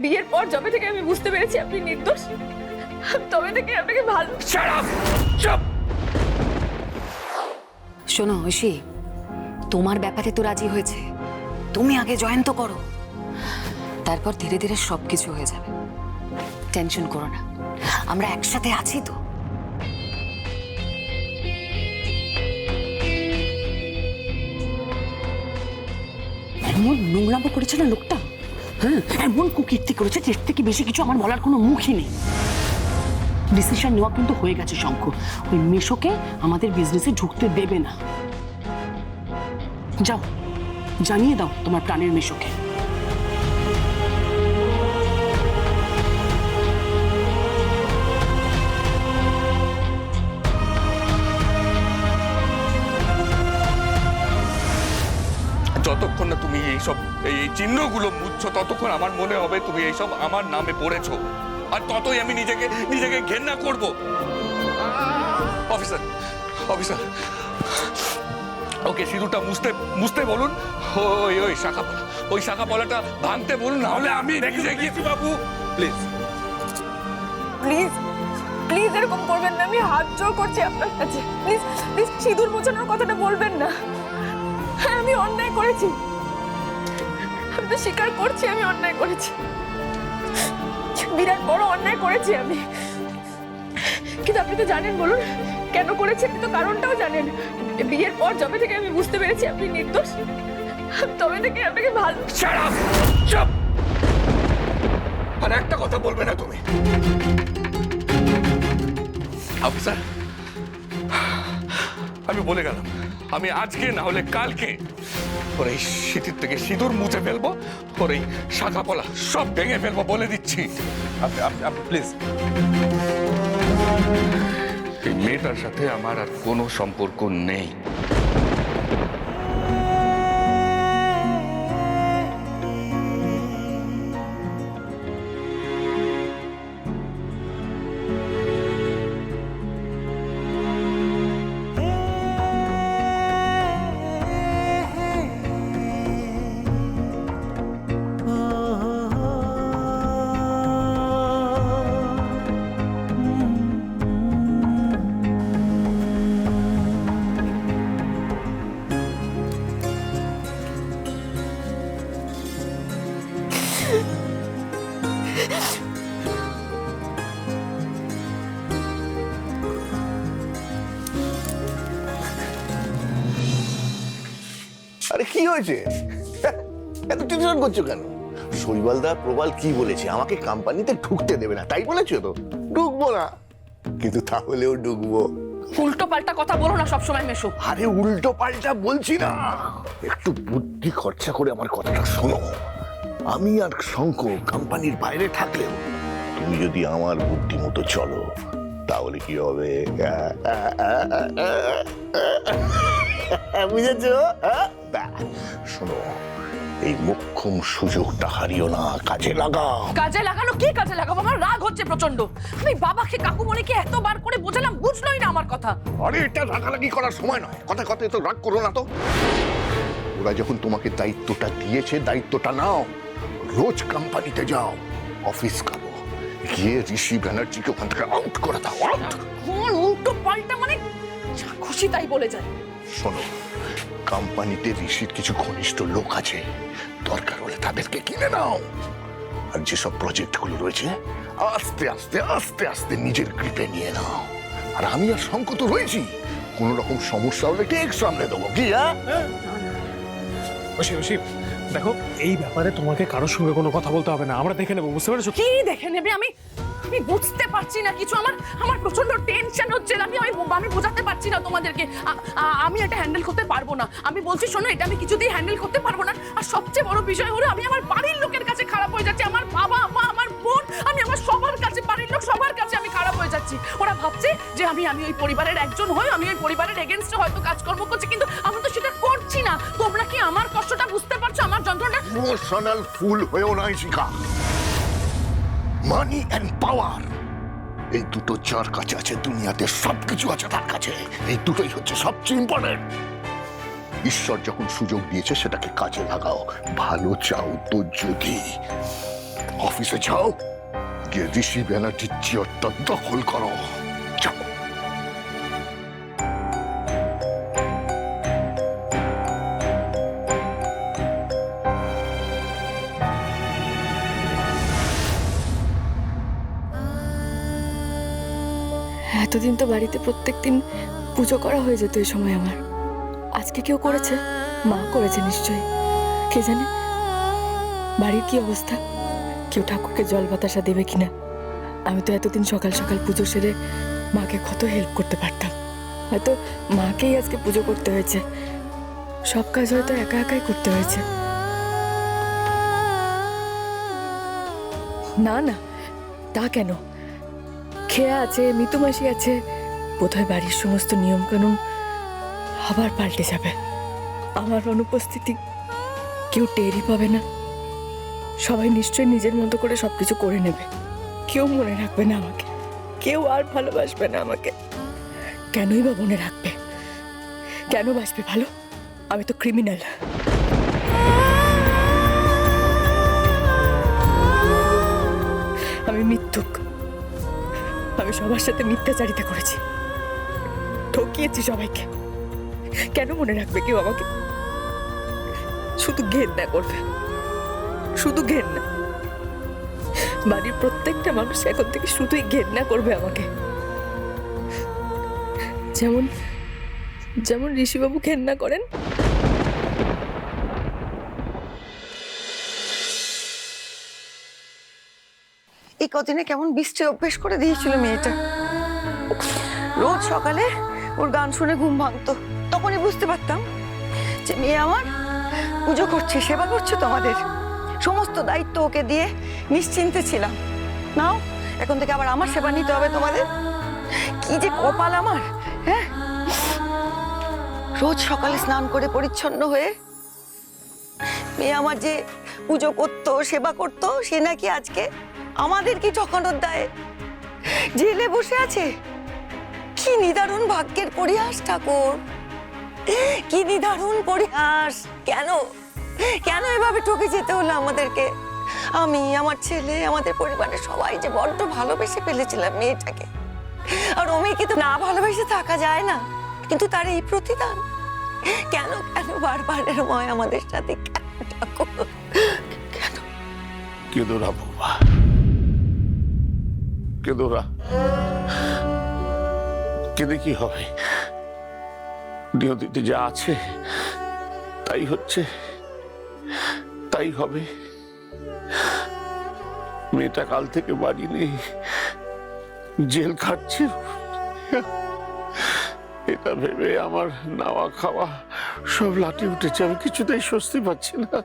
বিয়ের পর যবে থেকে আমি বুঝতে পেরেছি আপনি নির্দোষ, তবে থেকে আপনাকে ভালো। শোনো ঐশী, তোমার ব্যাপারে তো রাজি হয়েছে, তুমি আগে জয়েন তো করো, তারপর ধীরে ধীরে সবকিছু হয়ে যাবে। টেনশন করো না, আমরা একসাথে আছি তো। এমন নোংরামো করেছে না লোকটা, হ্যাঁ এমন কুকীর্তি করেছে যে এর থেকে বেশি কিছু আমার বলার কোনো মুখই নেই। ডিসিশন নেওয়া কিন্তু হয়ে গেছে শঙ্খ, ওই মেশোকে আমাদের বিজনেসে ঢুকতে দেবে না। যাও জানিয়ে দাও তোমার প্রাণের মেশোকে। যতক্ষণ না তুমি এইসব এই চিহ্নগুলো মুছছো ততক্ষণ আমার মনে হবে তুমি এইসব আমার নামে পড়েছো, আর ততই আমি নিজেকে নিজেকে ঘেন্না করব। অফিসার অফিসার, ওকে সিঁদুরটা মুছতে মুছতে বলুন, ওই শাখা ওই শাখা পলাটা ভাঙতে বলুন, নাহলে আমি নিজে গিয়ে। বাবু প্লিজ প্লিজ প্লিজ এরকম করবেন না, আমি হাত জোর করছি আপনার কাছে। প্লিজ প্লিজ সিঁদুর মোছানোর কথাটা বলবেন না। হ্যাঁ আমি অন্যায় করেছি, আমি তো স্বীকার করছি আমি অন্যায় করেছি, বিরাট বড় অন্যায় করেছি আমি। কিন্তু আপনি তো জানেন, বলুন কেন করেছি, আপনি তো কারণটাও জানেন। বিয়ের পর যবে থেকে আমি বুঝতে পেরেছি আপনি নির্দোষ, তবে থেকে আপনাকে ভালো। চুপ! আর একটা কথা বলবে না তুমি। অফিসার আমি বলে গেলাম, আমি আজকে না হলে কালকে ওর এই সিঁথির থেকে সিঁদুর মুছে ফেলবো, ওর এই শাখা পলা সব ভেঙে ফেলবো, বলে দিচ্ছি। আপনি প্লিজ, এই মেয়েটার সাথে আমার আর কোনো সম্পর্ক নেই। আরে কি হয়েছে, এত টেনশন করছো কেন? শৈবালদা প্রবাল কি বলেছে? আমাকে কোম্পানিতে ঢুকতে দেবে না, তাই বলেছো তো? ঢুকবো না, কিন্তু তাহলেও ঢুকবো। উল্টো পাল্টা কথা বলো না সবসময় মেশো। আরে উল্টো পাল্টা বলছি না, একটু বুদ্ধি খরচা করে আমার কথাটা শোনো। আমি আর শঙ্খ কোম্পানির বাইরে থাকলেও তুমি যদি আমার বুদ্ধি মতো চলো তাহলে কি হবে বুঝেছো? শোনো, এই মোক্ষম সুযোগটা হারিও না, কাজে লাগাও। কাজে লাগানো? কি কাজে লাগাবো? আমার রাগ হচ্ছে প্রচন্ড। আমি বাবাকে কাকুমণিকে এতবার করে বোঝালাম, বুঝলোই না আমার কথা। আরে এটা রাগারাগি করার সময় নয়, কথা কথা তো রাগ করো না তো। ওরা যখন তোমাকে দায়িত্বটা দিয়েছে দায়িত্বটা নাও। রোজ কোম্পানিতে যাও, অফিস করো, গিয়ে ঋষি ব্যানার্জিকে ওখান থেকে আউট করে দাও। আউট। কোন উল্টো পাল্টা মানে যা খুশি তাই বলে যায়। শোনো, কোম্পানিতে ঋষির কিছু ঘনিষ্ঠ লোক আছে, দরকার হলে তাদেরকে কিনে নাও। আর যেসব প্রজেক্টগুলো রয়েছে আস্তে আস্তে আস্তে আস্তে নিজের গ্রিপে নিয়ে নাও। আর আমি আর শঙ্খ তো রয়েছি, কোন রকম সমস্যা হলে ঠিক সামনে দেবো। কি? ঐশী দেখো, এই ব্যাপারে তোমাকে কারোর সঙ্গে কোনো কথা বলতে হবে না, আমরা দেখে নেবো, বুঝতে পেরেছো? কি দেখে নেবে? আমি বুঝতে পারছি না কিছু, আমার প্রচন্ড টেনশন হচ্ছে। আমি বোঝাতে পারছি না তোমাদেরকে, আমি এটা হ্যান্ডেল করতে পারবো না। আমি বলছি শোনো, এটা আমি কিছুতেই হ্যান্ডেল করতে পারবো না। আর সবচেয়ে বড় বিষয় হলো আমি আমার বাড়ির লোকের কাছে খারাপ হয়ে যাচ্ছি। আমার বাবা মা, আমার বোন, আমি আমার সবার কাছে, বাড়ির লোক সবার কাছে আমি খারাপ হয়ে যাচ্ছি। ওরা ভাবছে যে আমি ওই পরিবারের একজন হই, আমি ওই পরিবারের এগেইনস্টে হয়তো কাজকর্ম করছি, কিন্তু আমি তো সেটা করছি না। তোমরা কি আমার কষ্টটা বুঝতে পারছো, আমার যন্ত্রণা? ইমোশনাল ফুল হয়েও নয় শিখা। মানি এন্ড পাওয়ার, এই দুটো যার কাছে আছে দুনিয়াতে সবকিছু আছে তার কাছে। এই দুটোই হচ্ছে সবচেয়ে ইম্পর্টেন্ট। ঈশ্বর যখন সুযোগ দিয়েছে সেটাকে কাজে লাগাও। ভালো চাও তো যদি, অফিসে যাও, গিয়ে ঋষি ব্যানার্জির চেয়ারটা দখল করো। যাও। এতদিন তো বাড়িতে প্রত্যেকদিন পুজো করা হয়ে যেত এই সময় আমার। আজকে কেউ করেছে? মা করেছে নিশ্চয়ই। কে জানে বাড়ির কি অবস্থা, কেউ ঠাকুরকে জল বাতাসা দেবে কিনা। আমি তো এতদিন সকাল সকাল পুজো সেরে মাকে কত হেল্প করতে পারতাম। হয়তো মাকেই আজকে পুজো করতে হয়েছে, সব কাজ হয়তো একা একাই করতে হয়েছে। না না, তা কেন? খেয়া আছে, মিতুমাসি আছে, বোধহয় বাড়ির সমস্ত নিয়ম কানুন আবার পাল্টে যাবে। আমার অনুপস্থিতি কেউ টেরই পাবে না। সবাই নিশ্চয়ই নিজের মতো করে সবকিছু করে নেবে। কেউ মনে রাখবে না আমাকে, কেউ আর ভালোবাসবে না আমাকে। কেনই বা মনে রাখবে? কেন বাসবে ভালো? আমি তো ক্রিমিনাল। আমি মিথ্যুক। আমি সবার সাথে মিথ্যাচারিতা করেছি, ঠকিয়েছি সবাইকে। কেন মনে রাখবে কেউ আমাকে? শুধু ঘেন্না করবে, শুধু ঘেন্না। বাড়ির প্রত্যেকটা মানুষ এখন থেকে শুধুই ঘেন্না করবে আমাকে। যেমন যেমন ঋষিবাবু ঘেন্না করেন। এই কদিনে কেমন বৃষ্টি অভ্যেস করে দিয়েছিল মেয়েটা। রোজ সকালে ওর গান শুনে ঘুম ভাঙতো। তখনই বুঝতে পারতাম যে মেয়ে আমার পুজো করছে, সেবা করছে। তোমাদের সমস্ত দায়িত্ব ওকে দিয়ে নিশ্চিন্তে ছিলাম। নাও, এখন থেকে আবার আমার সেবা নিতে হবে তোমাদের। কি যে কপাল আমার! হ্যাঁ, রোজ সকালে স্নান করে পরিচ্ছন্ন হয়ে মেয়ে আমার যে পুজো করতো, সেবা করতো, সে নাকি আজকে আমাদের কি ঠকানোর দায়ে জেলে বসে আছে। কি নিদারুণ ভাগ্যের পরিহাস ঠাকুর, কি নিদারুণ পরিহাস! কেন কেন এভাবে ঠকে যেতে হলো আমাদেরকে? আমি, আমার ছেলে, আমাদের পরিবারের সবাই যে বড্ড ভালোবেসে ফেলেছিলাম মেয়েটাকে। আর ও মেয়েকে তো না ভালোবেসে থাকা যায় না, কিন্তু তার এই প্রতিদান কেন? কেন বারবার এরময় আমাদের সাথে? কেন ঠাকুর, কেন? কেঁদো না বৌমা, কেঁদো না। কেঁদে কি হবে? নিয়তিতে যা আছে তাই হচ্ছে, তাই হবে। মেয়েটা কাল থেকে বাড়ি নেই, জেল খাটছে। এটা ভেবে আমার নাওয়া খাওয়া সব লাটে উঠেছে। আমি কিছুতেই স্বস্তি পাচ্ছি না।